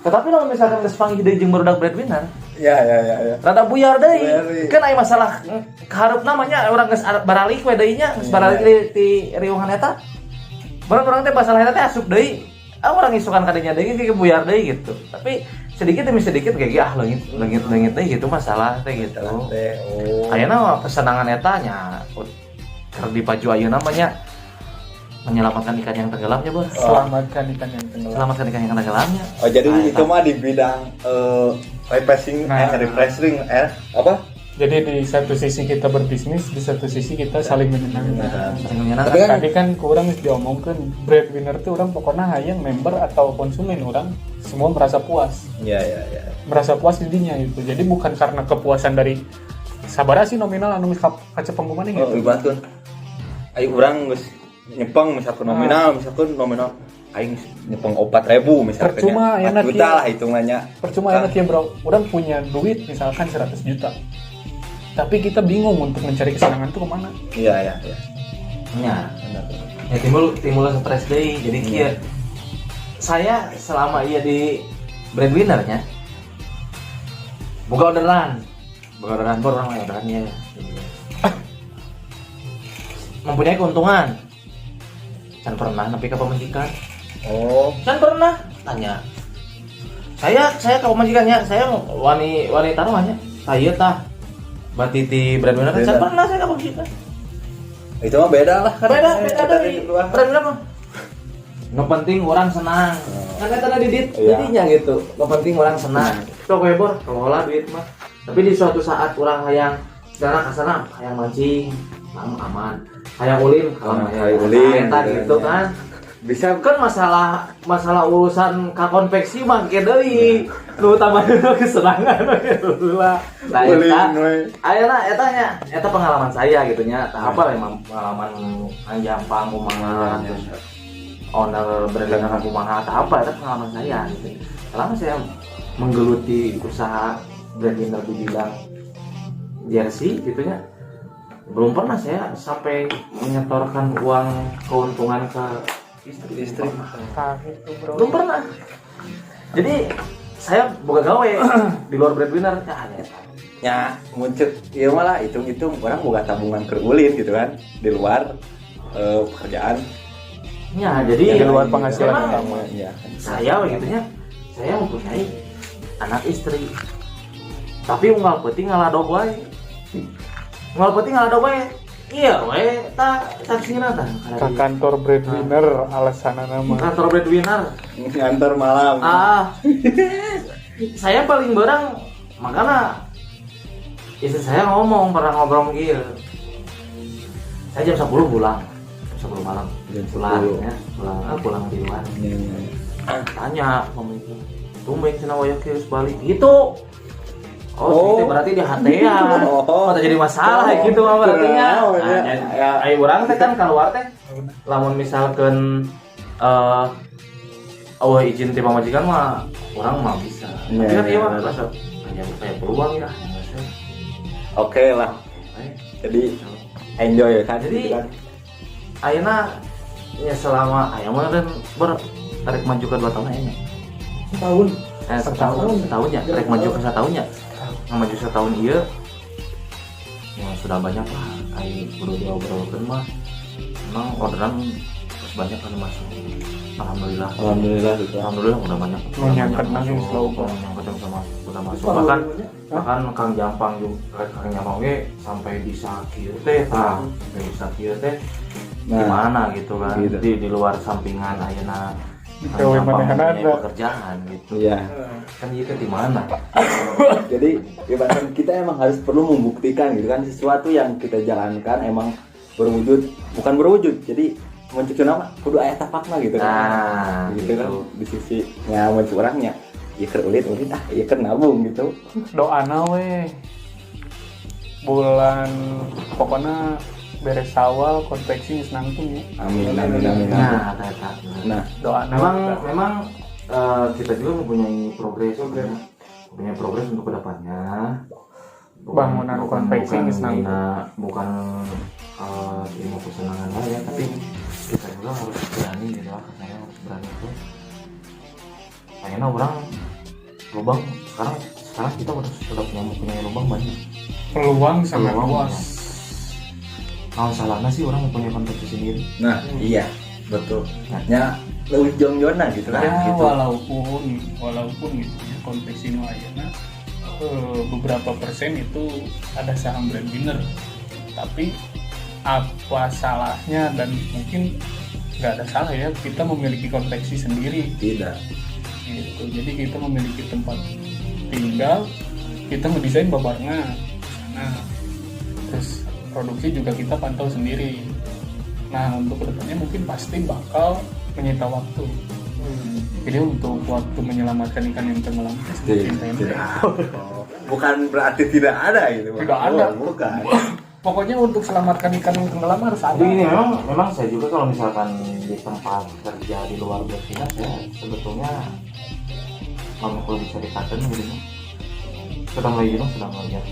Tetapi kalau misalkan geus panggih deui jeung barudak breadwinner, Ya. rada buyar deui. Buyar deui. Kan aya masalah kaharep namanya urang geus baralik we deui nya, geus baralik di riungan eta. Barang-barang teh masalah eta teh asup deui. Urang isukan ka dinya deui ge buyar deui gitu. Tapi sedikit demi sedikit kayak leungit teh gitu masalah teh gitu. Oh. Ayeuna kesenangan eta nya keur dipaju ayeuna namanya menyelamatkan ikan yang tenggelamnya bos. Selamatkan ikan yang tenggelam. Selamatkan ikan yang tenggelamnya. Oh, jadi Nah, itu mah di bidang refreshing apa? Jadi di satu sisi kita berbisnis, di satu sisi kita saling menyenangkan. Saling menyenangkan. Tapi kan- Tadi kan kurang diomongkan breadwinner tuh orang pokoknya hayang member atau konsumen orang semua merasa puas, Iya. merasa puas intinya itu. Jadi bukan karena kepuasan dari sabara sih nominal anu kaca pengumuman Oh, gitu. ibaratkan ayo urang geus nyepeng misalkan nominal aing nyepeng 4.000 misalkan Percuma, ya. 4 enak juta ya. lah hitungannya. Percuma enak ya bro, orang punya duit misalkan 100 juta. Tapi kita bingung untuk mencari kesenangan itu kemana. Iya. Ya, Benar. ya timbul stres deui. Jadi kieu saya selama ia di breadwinner-nya boga orderan baru orang orderannya mempunyai keuntungan can pernah nepi ka pamajikan Oh, can pernah tanya saya ke pamajikannya saya wani taruhannya saya tah bati di breadwinner can Beda. pernah saya ke pamajikan itu mah beda lah kan. beda dari dari kedua. breadwinner mah nu penting orang senang kan eta tadi Iya. didinya gitu nu penting orang senang sok we bor kelola duit mah tapi di suatu saat orang hayang sekarang kasana hayang mancing aman hayang ulin kalau Hayang ulin, eta gitu ya. kan Bisa kan masalah urusan ka konveksi mah ke deui nu utamanya kesenangan gitu lah nah Ulin, eta we. ayeuna eta pengalaman saya gitu nya tah apa emang pengalaman anjampang kumaha terus owner berdagang kumaha tah apa eta pengalaman saya gitu selama saya menggeluti usaha breadwinner di bidang jersey gitu nya belum pernah saya sampai menyetorkan uang keuntungan ke istri. Nah, gitu bro. Belum pernah. Jadi saya boga gawe di luar breadwinner ya muncul iya malah hitung orang boga tabungan kerulin gitu kan di luar pekerjaan ya jadi Di luar penghasilan memang utama. ya. saya begitunya saya mempunyai anak istri tapi unggal penting ngaladog wae iya wae tak sira tah Ke kantor breadwinner alasan nama. kantor breadwinner ngantar malam saya paling barang makanya istri saya ngomong pernah ngobrol gitu. Saya jam 10 pulang, jam 10 malam, Jam pulang 10. ya, pulang di luar. Iya. Tanya pemimpin, tumben cina wayah kieu balik gitu. Oh, gitu berarti dia hatean. Oh, tak jadi masalah gitu mah berarti nya. Ya, ai urang teh kan keluar teh. Lamun misalkan izin ti pamajikan mah urang mah bisa. Tapi Iya, kan ieu mah iya. rasa kayak peluang ya. Oke lah. Jadi enjoy kan. Jadi, gitu kan. ayeuna ya selama aya mah dan tarik maju ke 2 tahun ayeuna. Setahun. Setahun ya, tarik maju ke 1 tahunnya. Maju 1 tahun iya. Ya sudah banyak lah. Ai kudu diobrolkeun mah. Memang orderan terus banyak kan masuk. Alhamdulillah. Alhamdulillah udah banyak. Menyangkut nangis loba. Udah masuk. Bahkan Kang Jampang juga Kang Jampang ge sampai bisa kieu teh tah. Bisa kieu teh gimana gitu kan. Gitu. Di luar sampingan ayeuna Gawe manehna ada. pekerjaan gitu. Iya. Kan ieu teh di mana? Jadi ibaratkan kita emang harus perlu membuktikan gitu kan sesuatu yang kita jalankan emang berwujud, bukan berwujud. Jadi muncul nama kudu aya tapakna gitu kan. Nah, gitu kan di sisi nya muncul orangnya. Ieu keur ulit ieu keur nabung gitu. Doana we bulan pokoknya beres awal konveksi geus nangtung ya. Amin. Nah, eta. Nah, Doana Memang kita juga mempunyai progres. Punya progres untuk kedepannya. Bangunan konveksi geus bukan nangtung. bukan ilmu kesenangan lah ya, tapi kita juga harus berani gitu lah. Katanya harus berani itu. Kayaknya orang lubang sekarang kita sudah punya lubang banyak. peluang sangat Peluang luas. Kalau salahnya sih orang mempunyai konveksi sendiri. nah iya, betul. Nya leuwih jong-jona gitu Ya kan. Gitu. walaupun gitu ya konveksi nu ayeuna beberapa persen itu ada saham breadwinner, tapi apa salahnya dan mungkin nggak ada salah ya kita memiliki konveksi sendiri Tidak. gitu. Jadi kita memiliki tempat tinggal, kita mendesain babarnya sana, terus produksi juga kita pantau sendiri. Nah untuk kedepannya mungkin pasti bakal menyita waktu. Jadi untuk waktu menyelamatkan ikan yang tenggelam semakin pendek. Bukan berarti tidak ada gitu. Tidak ada. Bukan. Pokoknya untuk selamatkan ikan yang tenggelam harus ada. Jadi ini memang saya juga kalau misalkan di tempat kerja di luar Burkina saya sebetulnya kalau perlu diceritakan gitu sedang belajar.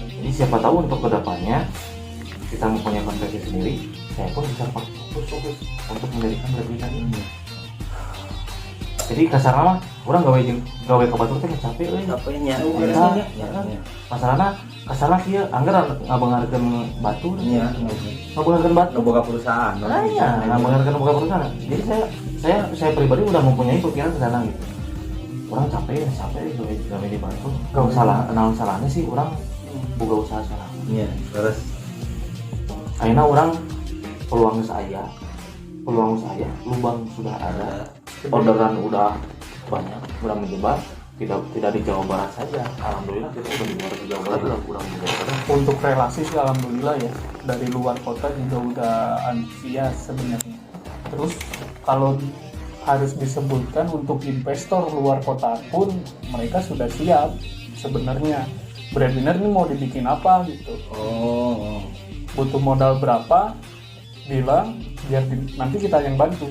Jadi siapa tahu untuk kedepannya kita mempunyai konveksi sendiri, saya pun bisa fokus untuk mendirikan breadwinner ini. Jadi kasarnya mah orang gawe ke batur teh capek euy. Capeknya. Masalahna kasarnya kieu anggar ngabangarkeun batur. Iya. Ngabangarkeun batur. Boga perusahaan. Iya, ngabangarkeun boga perusahaan. Jadi saya pribadi udah mempunyai pikiran ke sana gitu. Orang capek gawe di batur. Gak salah, naon salahnya sih orang boga usaha salah. Iya, terus Ayeuna orang peluang saya, lubang sudah ada, orderan udah banyak, udah menyebar, tidak di Jawa Barat saja. Alhamdulillah kita udah di luar Jawa Barat, udah menyebar. Untuk relasi sih alhamdulillah ya, dari luar kota juga udah antusias sebenarnya. Terus kalau harus disebutkan untuk investor luar kota pun mereka sudah siap sebenarnya. Breadwinner ini mau dibikin apa gitu. Butuh modal berapa, bilang biar nanti kita yang bantu.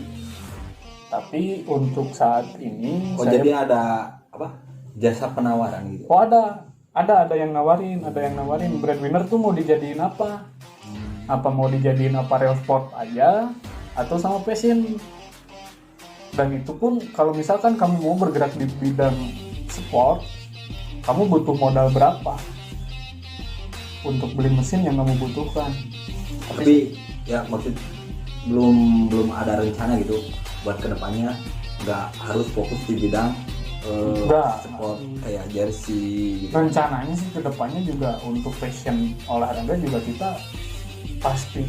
Tapi untuk saat ini jadi ada apa? Jasa penawaran gitu. Oh ada yang nawarin, breadwinner tuh mau dijadiin apa? Apa mau dijadiin apparel sport aja atau sama fashion? Dan itu pun kalau misalkan kamu mau bergerak di bidang sport, kamu butuh modal berapa untuk beli mesin yang kamu butuhkan? Tapi ya maksud belum ada rencana gitu buat kedepannya, nggak harus fokus di bidang Enggak. sport kayak jersey gitu. Rencananya sih kedepannya juga untuk fashion olahraga juga kita pasti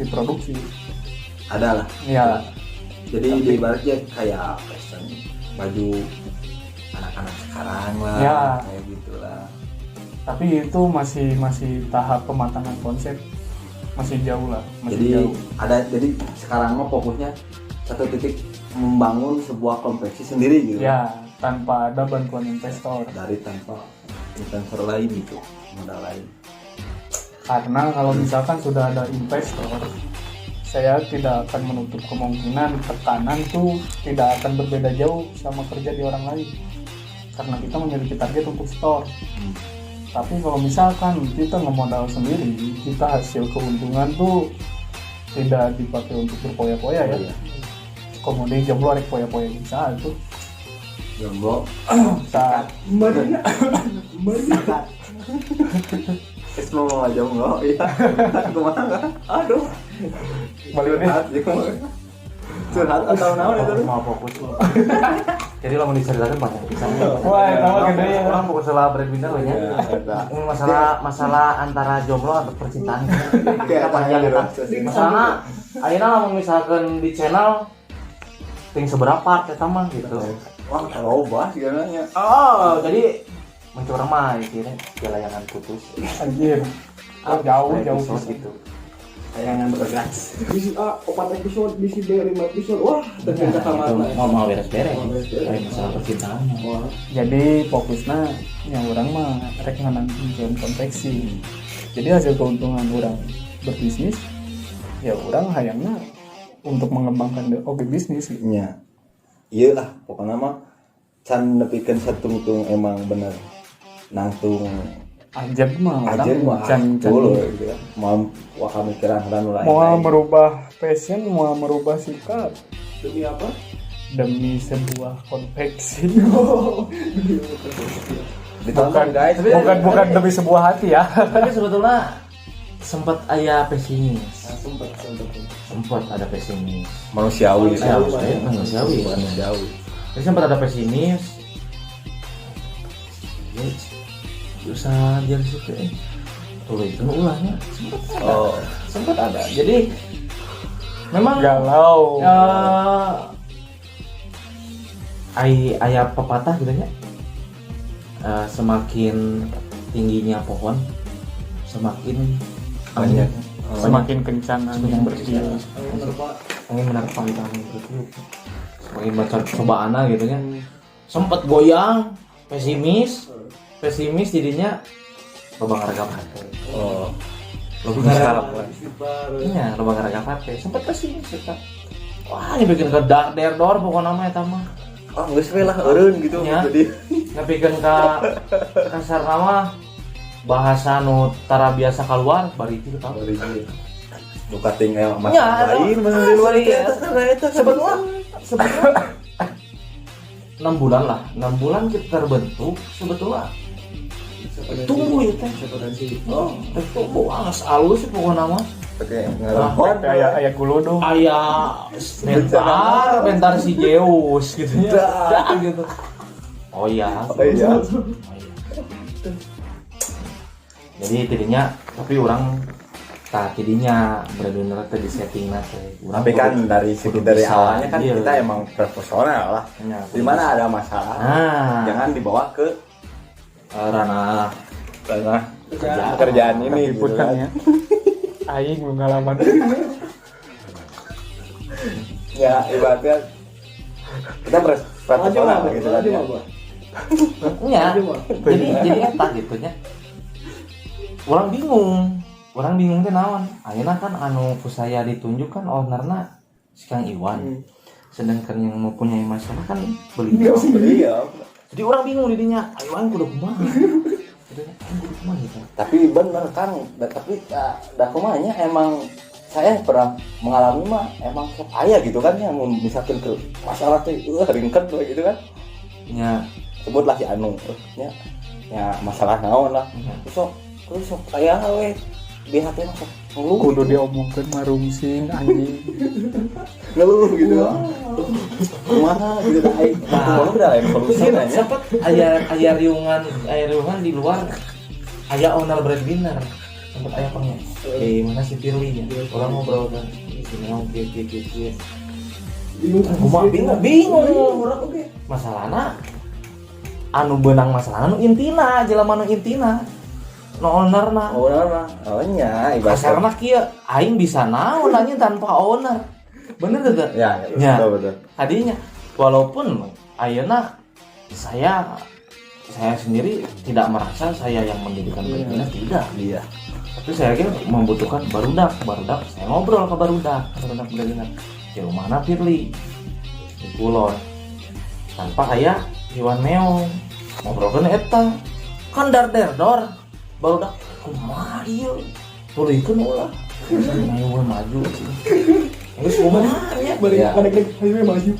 produksi. Ada lah. Ya. Jadi di ibaratnya kayak fashion baju anak-anak sekarang lah, Ya. kayak gitulah. Tapi itu masih tahap pematangan konsep, masih jauh lah, masih Jadi jauh. jadi sekarang mah fokusnya satu titik membangun sebuah konveksi sendiri gitu. Ya, tanpa ada bantuan investor. Dari tanpa investor lain gitu, modal lain. Karena kalau misalkan sudah ada investor, saya tidak akan menutup kemungkinan tekanan tuh tidak akan berbeda jauh sama kerja di orang lain. Karena kita memiliki target untuk store. Tapi kalau misalkan kita ngemodal sendiri, kita hasil keuntungan tuh tidak dipakai untuk berpoya-poya ya. Iya. Kemudian jomblo rek poya-poya bisa itu. Jomblo Saat es mau jomblo iya. Kumaha? Aduh. balik deh. Curhat atau naon itu? mau fokus. Jadi lamun diceritakan banyak bisa. Wah, nama gede ya. Orang fokus lah breadwinner lah ya. Ini masalah antara jomblo atau percintaan. Kita panjang eta. Masalah ayeuna lamun misalkan di channel ting seberapa eta mah gitu. Wah, kalau bahas gimana nya? Oh, jadi mencoba mah kira layangan putus. Anjir. Jauh Episode gitu. Tayangan bergas. Bisi A 4 episode, bisi B 5 episode. Wah, ternyata kamar. Mau beres-beres. Mau beres-beres. Kayak masalah percintaan. Wah, Jadi fokusnya yang orang mah rek nganangkeun konveksi. Jadi hasil keuntungan orang berbisnis, ya orang hayangnya untuk mengembangkan oke bisnis gitu. Nya. Iya lah, pokoknya mah can nepikeun satung-tung emang bener nangtung Aja mah aja orang mah can dulu gitu ya. Mau pemikiran dan lain. mau merubah passion, mau merubah sikap demi apa? demi sebuah konveksi. Ditonton guys. bukan demi sebuah hati ya. Tapi sebetulnya sempat aya pesimis. Nah, sempat. Ada pesimis. Manusiawi Ya, sih. manusiawi. Jadi sempat ada pesimis. Usah jadi suka. Tuh itu ulahnya. Oh, Sempat ada. Jadi memang Galau. aya pepatah gitu ya. Semakin tingginya pohon, semakin banyak. Semakin kencang angin bertiup. angin menerpa gitu, angin bertiup. Semakin baca cobaana gitu ya. Sempat goyang, pesimis jadinya lobang harga pate. Oh, Lobang harga iya, lobang harga pate. Sempat pesimis kita. Wah, ini bikin ke dar dor pokoknya mah eta mah. ah geus we lah eureun gitu. Ya. Jadi Ngapikeun ka kasar nama bahasa nu tara biasa keluar bari itu tau. bari ieu. Nu kating mas Ya, lain bener di luar iya. eta Sebetulnya 6 bulan lah. 6 bulan kita terbentuk sebetulnya. Tunggu itu teh. Oh, tunggu angas alus pokoknya mah. pakai Ah, ngarepot. Kayak guludung. Aya bentar si Zeus gitu ya. Dah, gitu. Oh iya. Oh iya. Jadi tidinya tapi orang tidinya bener-bener teh di setting teh. Tapi kan dari segi dari awalnya kan iya. kita emang profesional lah. Ya, Di mana ada masalah, jangan dibawa ke ranah ranah pekerjaan ini gitu Bukan kan. ya. Aing pengalaman. Ya ibaratnya kita profesional gitu kan. Ya. nya. Jadi eta gitu nya. Orang bingung teh naon. Ayeuna kan anu ku saya ditunjuk kan ownerna si Kang Iwan. Sedangkan yang mempunyai masalah kan beliau. Iya. Jadi orang bingung didinya, ayo aing kudu kumaha. Kudu kumaha gitu. Tapi bener kan, tapi dah kumanya emang saya pernah mengalami mah emang sok aya gitu kan ya, misalkan ke masalah teh ringket gitu kan. Nya Sebutlah si Anu, ya masalah naon lah. Terus sok aya we di hati mah sok ngeluh, Kudu diomongkeun marungsing anjing. ngeluh gitu. Kumaha gitu dah ai. Kumaha udah lain solusi nya. sempat aya riungan di luar. Aya owner breadwinner. Sempat aya pangnya. Mana si Firly ya? Orang ngobrol kan. Sini mau kieu. Bingung. Masalahna anu beunang masalahna nu intina, jelema nu intina. no owner na. owner mah Oh nya Kasarna kieu aing bisa naon nanya tanpa owner. Bener tidak? Ya, Ya. betul. Tadinya walaupun ayeuna saya sendiri tidak merasa saya yang mendirikan breadwinner, tidak. Iya. Tapi saya kira membutuhkan barudak. Saya ngobrol ke barudak breadwinner. Di mana Firly? Di Kulon. Tanpa aya Iwan Meong. Ngobrolkeun eta. Kan dar-der-dor. Barudak kumaha ieu? Tuluykeun ulah. Ayo we maju. Geus kumaha nya? Ya. Ayo maju.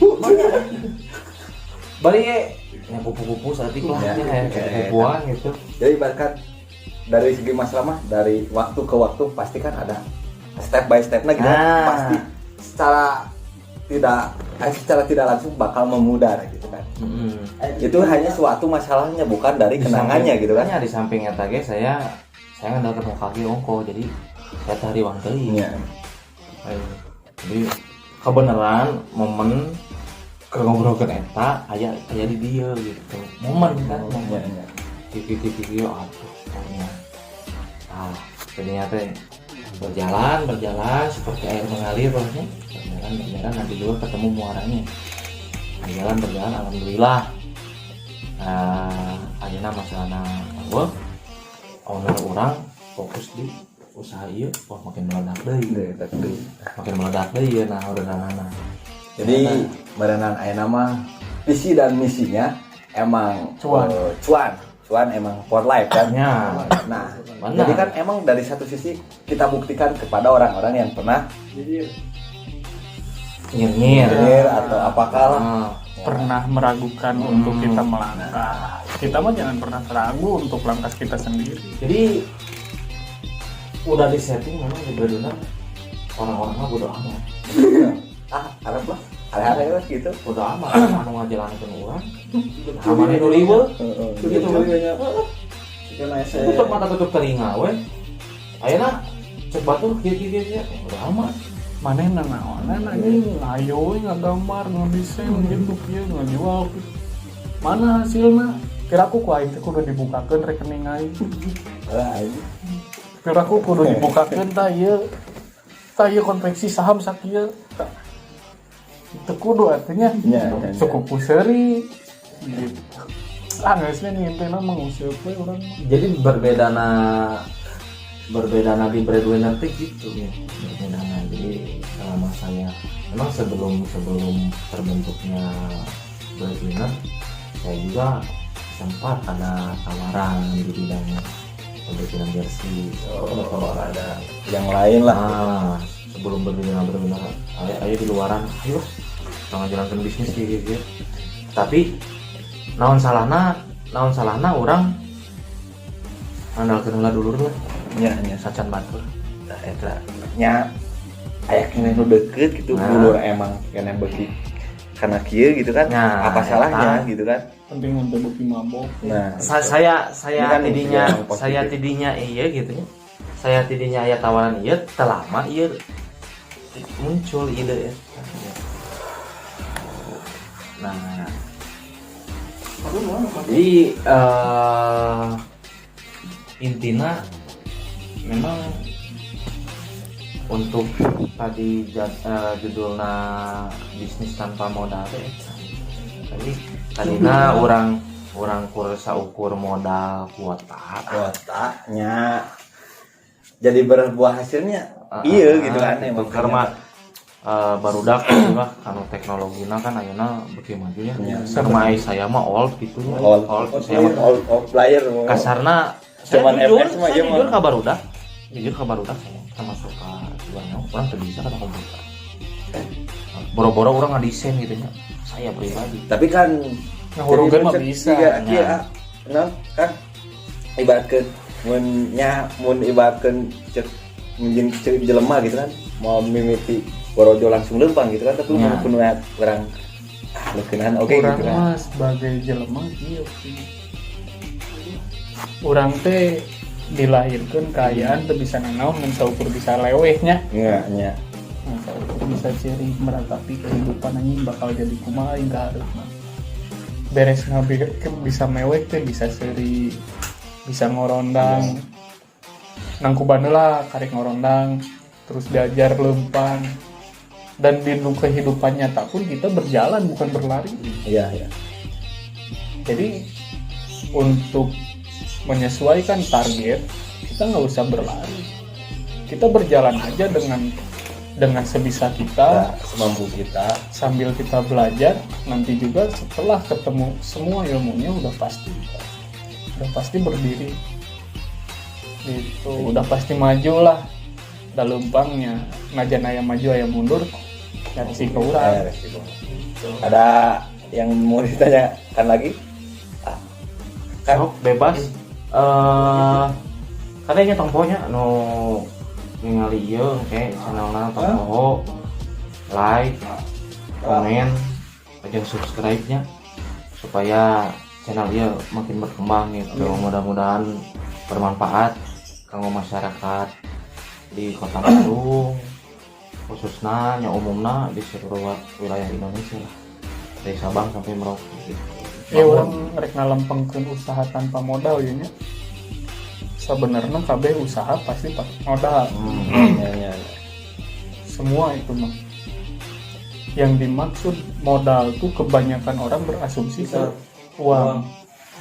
Bari ya kupu-kupu saeutik lah Ya, kayak kupu-kupuan gitu. Jadi ibaratkan dari segi masalah mah dari waktu ke waktu pasti kan ada step by stepnya gitu. Nah. Pasti secara tidak langsung bakal memudar gitu kan. Itu hanya suatu masalahnya bukan dari kenangannya gitu kan. Di samping eta ge saya ngandalkeun muka ge ongko, jadi saya tari wang teuing. Iya. Jadi kebenaran momen keur ngobrolkeun eta aya di dieu gitu. Momen kan, momen. Iya. Kiki atuh tanya. Jadinya teh berjalan seperti air mengalir pokoknya. Berjalan nanti juga ketemu muaranya. Berjalan alhamdulillah. Ayeuna masalahna eueuh. Owner orang fokus di usaha ieu, makin meledak deui. Makin meledak deui ya nah orderanana. Jadi berenang ayeuna mah visi dan misinya emang cuan emang for life kan. Ya. Nah, Benar. jadi kan emang dari satu sisi kita buktikan kepada orang-orang yang pernah nyir atau apakah Pernah meragukan untuk kita melangkah. Kita mah jangan pernah ragu untuk langkah kita sendiri. Jadi udah di setting memang di breadwinner orang-orang mah bodo amat. Arab lah. Ada gitu. Bodo amat anu ngajalankeun urang. Amane nu liweuh. Gitu kan. Tutup mata tutup telinga we. Ayeuna cek batur kieu bodo amat. Manehna naon anjing ayo we ngagambar ngadesain gitu kieu ngajual. Mana hasilna? Kira aku ku aing teh kudu dibukakeun rekening aing. Kira aku kudu dibukakeun tah ieu. Tah ieu konveksi saham sakieu. Teu kudu artinya. Ya. Cukup puseri gitu. Geus nih intena menguseup we urang. Jadi berbedana di breadwinner teh gitu ya. Berbedana. Jadi selama saya memang sebelum terbentuknya breadwinner saya juga sempat ada tawaran di bidang pembikinan jersey. Ada yang lain lah. Sebelum breadwinner ayo di luaran ayo ngajalankeun bisnis gitu. Tapi naon salahna orang andalkeun heula dulur lah. Nya Sacan batur. eta nya aya keneh nu deukeut gitu dulur emang keneh beuki karena kieu gitu kan. Nah, apa salahnya eta. gitu kan. Penting untuk bukti mabok. Nah, Saya Ini kan yang positif. tidinya iya gitu ya. Saya tidinya aya tawaran ieu teu lama ieu muncul ide ya. Nah, jadi intinya memang untuk tadi judulnya bisnis tanpa modal teh. Jadi tadinya orang kurasa ukur modal kuotanya jadi berbuah hasilnya iya gitu kan emang karena barudak juga anu teknologina kan ayeuna beuki maju ya. Sama saya mah old gitu ya. Old saya mah old player kasarna cuman saya FX mah aja jujur ka barudak saya termasuk ka jualnya orang teu bisa kana komputer. Boro-boro orang ngadesain gitu nya. Saya pribadi. tapi kan Ngahurungkeun mah bisa. iya kan ibaratkeun mun ibaratkeun cek menjin cek jelema gitu kan mau mimiti borojo langsung lempang gitu kan tapi mun kudu urang leukeunaan oke Urang gitu kan mah sebagai jelema kieu. Urang teh dilahirkeun kaayaan teu bisa nanaon mun saukur bisa lewehnya. nya Nah, saukur bisa ciri meratapi kehidupan anjing bakal jadi kumaha aing ka hareup. Beres bisa mewek teh bisa seuri, bisa ngorondang, nangkubana lah karek ngorondang, terus diajar lempang, dan di kehidupan nyata pun kita berjalan bukan berlari. Iya. Jadi untuk menyesuaikan target kita nggak usah berlari, kita berjalan aja dengan sebisa kita, Semampu kita. sambil kita belajar. Nanti juga setelah ketemu semua ilmunya udah pasti berdiri gitu, udah pasti maju lah. Udah lempangnya najan aya maju aya mundur ya resiko urang. Ada yang mau ditanyakan lagi? Sok bebas. Katanya tomponya no ningali ieu kayak channelna tompo like, komen, jeung subscribe-nya supaya channel ieu makin berkembang gitu. Mudah-mudahan bermanfaat kanggo masyarakat di Kota Bandung, khususnya nya umumna di seluruh wilayah Indonesia lah, dari Sabang sampai Merauke gitu. Ya orang rek ngalempengkeun usaha tanpa modal ya nya. Sebenarnya kabeh usaha pasti pakai modal. Ya. Semua itu mah. Yang dimaksud modal tuh kebanyakan orang berasumsi ke uang.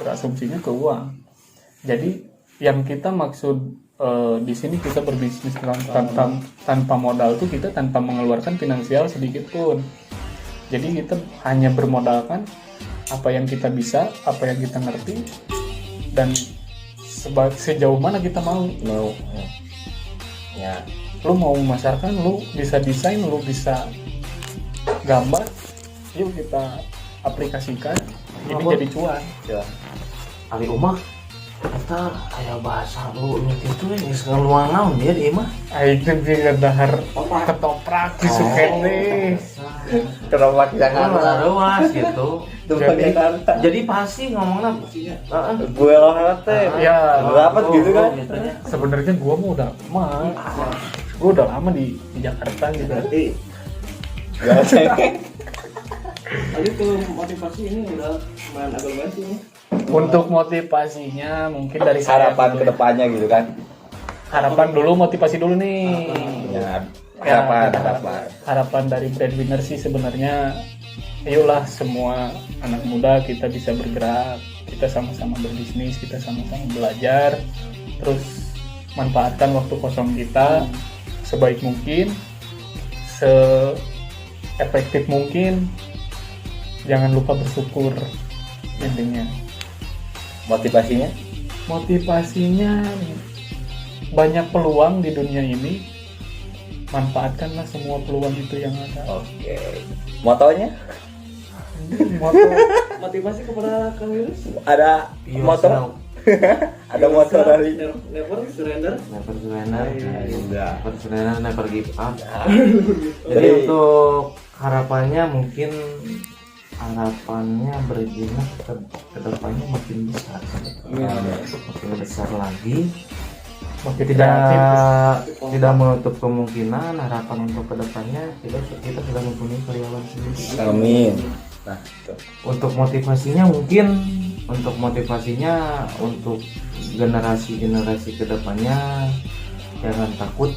Berasumsinya ke uang. Jadi yang kita maksud di sini kita berbisnis tanpa modal tuh kita tanpa mengeluarkan finansial sedikit pun. Jadi kita hanya bermodalkan apa yang kita bisa, apa yang kita ngerti, dan sejauh mana kita mau. Ya. Lu mau memasarkan, lu bisa desain, lu bisa gambar, yuk kita aplikasikan, ini jadi cuan. Ali Umar kita kayak bahasa lu itu yang sekarang naon dia di mah Aing teh jeung dahar ketoprak di Sukene. Kerobak Jakarta. luas gitu. Jadi pasti ngomongnya Gue loh teh. Ya, Dapat gitu kan? sebenarnya gua mah udah lama. Gua udah lama di Jakarta gitu. Berarti Gak cengeng. tadi tuh motivasi ini udah main agak lumayan sih ini. Untuk motivasinya mungkin dari Harapan saya ke depannya gitu kan. harapan dulu, motivasi dulu nih. Ya, Ya, harapan. harapan dari breadwinner sih sebenarnya, ayolah semua anak muda kita bisa bergerak, kita sama-sama berbisnis, kita sama-sama belajar, terus manfaatkan waktu kosong kita sebaik mungkin, seefektif mungkin. Jangan lupa bersyukur intinya. Motivasinya banyak peluang di dunia ini, manfaatkanlah semua peluang itu yang ada. Oke. Motonya? Moto Motivasi kepada Kang Yunus. Ada moto? Ada moto dari Never surrender. Never surrender, Udah. never surrender, never give up. Jadi Jadi untuk harapannya mungkin berjinak ke depannya makin besar, makin besar lagi. makin kreatif. Tidak menutup kemungkinan harapan untuk kedepannya kita sudah mempunyai karyawan sendiri. amin. Nah, itu. Untuk motivasinya untuk generasi kedepannya jangan takut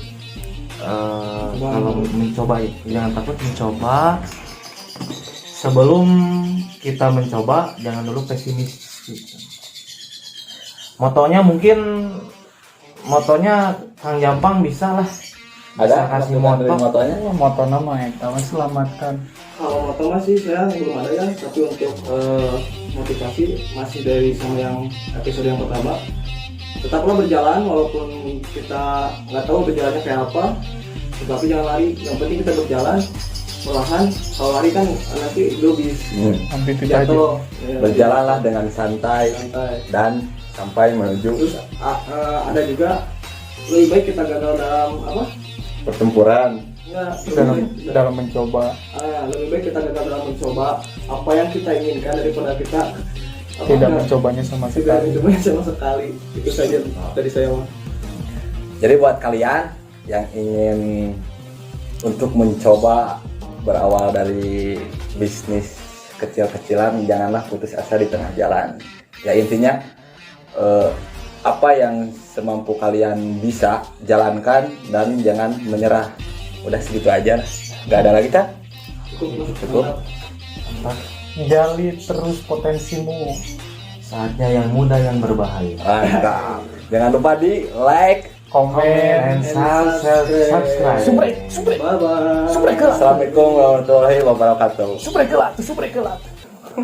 kalau mencoba, jangan takut mencoba. Sebelum kita mencoba jangan dulu pesimis gitu. Motonya Kang Jampang bisa lah. Ada kasih dari moto. motonya? Moto nama eta selamatkan. Kalau moto masih saya belum ada ya, tapi untuk motivasi masih dari sama yang episode yang pertama. Tetaplah berjalan walaupun kita nggak tahu berjalannya kayak apa, tetapi jangan lari. Yang penting kita berjalan perlahan. Kalau lari kan nanti lubis Nanti tidak jatuh. Berjalanlah dengan santai Santai. dan sampai menuju Terus ada juga lebih baik kita gagal dalam apa? pertempuran. Enggak, dalam mencoba, lebih baik kita gagal dalam mencoba apa yang kita inginkan daripada kita tidak mencobanya sama tidak sekali. mencobanya sama sekali. Itu saja dari saya. Jadi buat kalian yang ingin untuk mencoba berawal dari bisnis kecil-kecilan, janganlah putus asa di tengah jalan. Ya intinya apa yang semampu kalian bisa jalankan dan jangan menyerah. Udah segitu aja, nggak ada lagi kan? Cukup. Gali terus potensimu. Saatnya yang muda yang berbahaya. Mantap. Jangan lupa di like, Komen. And subscribe. Subrek. Bye bye. Subrek kelat. Assalamualaikum warahmatullahi wabarakatuh. Subrek kelat.